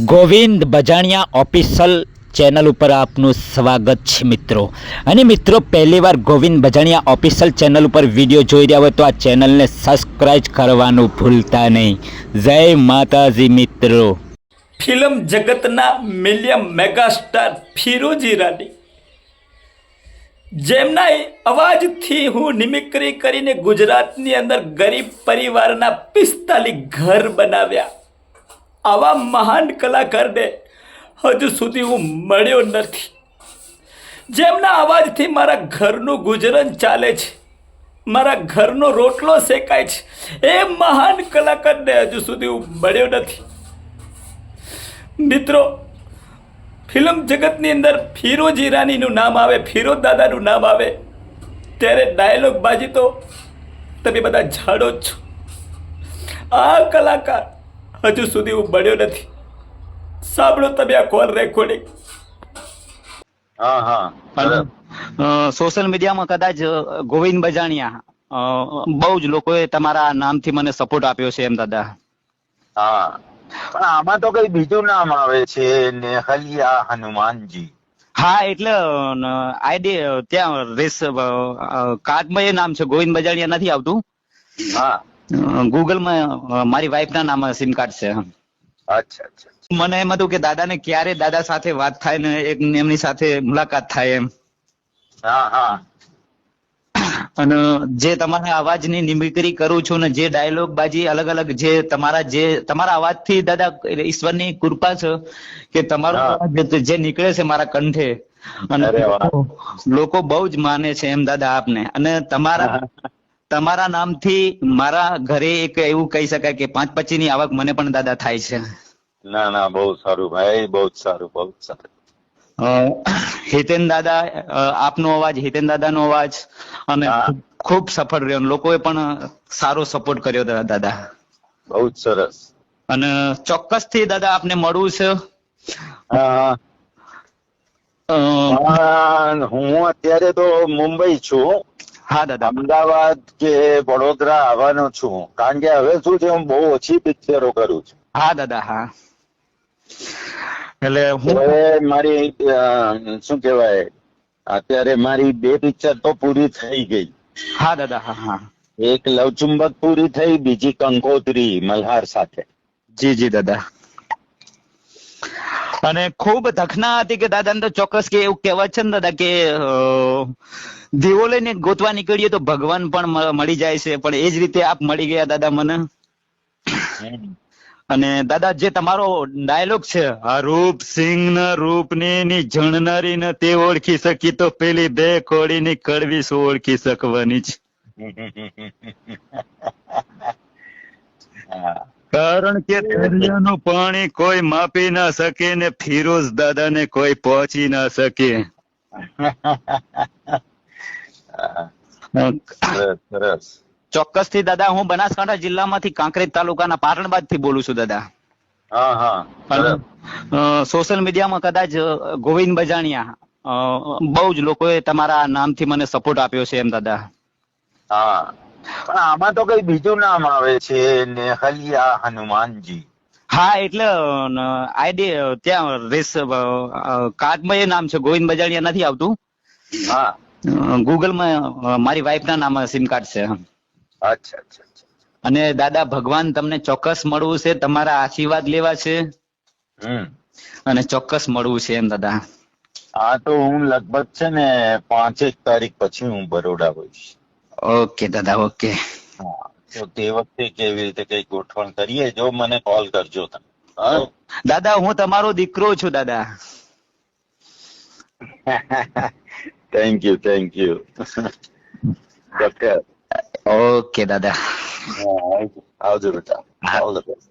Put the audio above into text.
Govind Bajaniya official channel ઉપર આપનું સ્વાગત છે મિત્રો. અને મિત્રો પહેલીવાર ગોવિંદ બજાણિયા ઓફિશિયલ ચેનલ ઉપર વિડીયો જોઈ રહ્યા હોય તો આ ચેનલને સબસ્ક્રાઇબ કરવાનું ભૂલતા નહીં. જય માતાજી મિત્રો. ફિલ્મ જગતના મિલિયન મેગાસ્ટાર ફિરોઝ ઈરાની, જેમના અવાજથી હું નિમિક્રી કરીને ગુજરાતની અંદર ગરીબ પરિવારના 45 ઘર બનાવ્યા, આવા મહાન કલાકારને હજુ સુધી હું મળ્યો નથી. જેમના અવાજથી મારા ઘરનું ગુજરાન ચાલે છે, મારા ઘરનો રોટલો શેકાય છે, એ મહાન કલાકારને હજુ સુધી હું મળ્યો નથી. મિત્રો, ફિલ્મ જગતની અંદર ફિરોઝ ઈરાનીનું નામ આવે, ફિરોઝ દાદાનું નામ આવે ત્યારે ડાયલોગ બાજી તો તમે બધા જાણો જ છો. આ કલાકાર હજુ સુધી હું મળ્યો નથી. સાંભળો તમે આ કોલ રેકોર્ડિંગ. સોશિયલ મીડિયામાં કદાચ ગોવિંદ બજાણિયા બહુ જ લોકોએ તમારા નામથી મને સપોર્ટ આપ્યો છે એમ દાદા. હા, પણ આમાં તો કઈ બીજું નામ આવે છે, નેહલિયા હનુમાનજી. હા, એટલે આઈડી ત્યાં રેસ કાર્ડમાં એ નામ છે, ગોવિંદ બજાણિયા નથી આવતું. હા, ગૂગલમાં મારી વાઈફના નામ સિમ કાર્ડ છે. અચ્છા અચ્છા. મને એમ હતું કે દાદાને ક્યારે દાદા સાથે વાત થાય ને એક એમની સાથે મુલાકાત થાય એમ. હા હા. અને જે તમારા અવાજની નિમિક્રી કરું છું ને જે ડાયલોગ બાજી અલગ અલગ જે તમારા અવાજથી દાદા ઈશ્વરની કૃપા છે કે તમારો અવાજ જે નીકળે છે મારા કંઠે, અને લોકો બહુ જ માને છે એમ દાદા આપને. અને તમારા નામથી મારા ઘરે એક એવું કહી શકાય કે 5-25 ની આવક મને પણ દાદા થાય છે. ના ના, બહુ સારું ભાઈ, બહુ સારું, બહુ સારું. હિતેન દાદા, આપનો અવાજ, હિતેન દાદાનો અવાજ અને ખૂબ સફળ રહ્યો. લોકોએ પણ સારો સપોર્ટ કર્યો દાદા. બહુ જ સરસ. અને ચોક્કસથી દાદા આપને મળવું છે. હું અત્યારે તો મુંબઈ છું. હા દાદા. અમદાવાદ કે વડોદરા આવવાનો છું, કારણ કે હવે શું છે, હું બહુ ઓછી પિક્ચરો કરું છું. હા દાદા. હા, એટલે હું મારી શું કહેવાય, અત્યારે મારી 2 પિક્ચર તો પૂરી થઈ ગઈ. હા દાદા. હા હા. એક લવચુંબક પૂરી થઈ, બીજી કંકોત્રી મલ્હાર સાથે. જી જી દાદા. અને ખૂબ ધખના હતી કે દાદા તો ચોક્કસ કે એવું કહેવાય છે ને દાદા કે દીવો લઈને ગોતવા નીકળીએ તો ભગવાન પણ મળી જાય છે, પણ એ જ રીતે આપ મળી ગયા દાદા મને. અને દાદા જે તમારો ડાયલોગ છે, આ રૂપ સિંહ ના રૂપની ની જણનારી ને તે ઓળખી શકી તો પેલી 2 કોડીની કડવી શું ઓળખી શકવાની છે. કારણ કે દરિયાનું પાણી કોઈ માપી ના શકે ને ફિરોઝ દાદા ને કોઈ પહોંચી ના શકે. સરસ. ચોક્કસ થી દાદા, હું બનાસકાંઠા જિલ્લામાંથી કાંકરેજ તાલુકાના પાટણબાદ થી બોલું છું દાદા. હા હા. સોશિયલ મીડિયામાં કદાચ ગોવિંદ બજાણિયા બહુ જ લોકોએ તમારા નામથી મને સપોર્ટ આપ્યો છે એમ દાદા. હા, પણ આમાં તો કઈ બીજું નામ આવે છે, નેહલિયા હનુમાનજી. હા, એટલે આઈડી ત્યાં રેસ કાર્ડમાં એ નામ છે, ગોવિંદ બજાણિયા નથી આવતું. હા, ગૂગલમાં મારી વાઈફના નામ સિમ કાર્ડ છે. અચ્છા અચ્છા. અને દાદા ભગવાન તમને ચોક્કસ મળવું છે, તમારા આશીર્વાદ લેવા છે અને ચોક્કસ મળવું છે એમ દાદા. હા, તો હું લગભગ છે ને 5 તારીખ પછી હું બરોડા હોઈશ. ઓકે દાદા, ઓકે. હા, તો તે વખતે કેવી રીતે કઈ ગોઠવણ કરીએ, જો મને કોલ કરજો તમે. દાદા, હું તમારો દીકરો છું દાદા. Thank you. ઓકે દાદા. આવજો બેટા. All the best.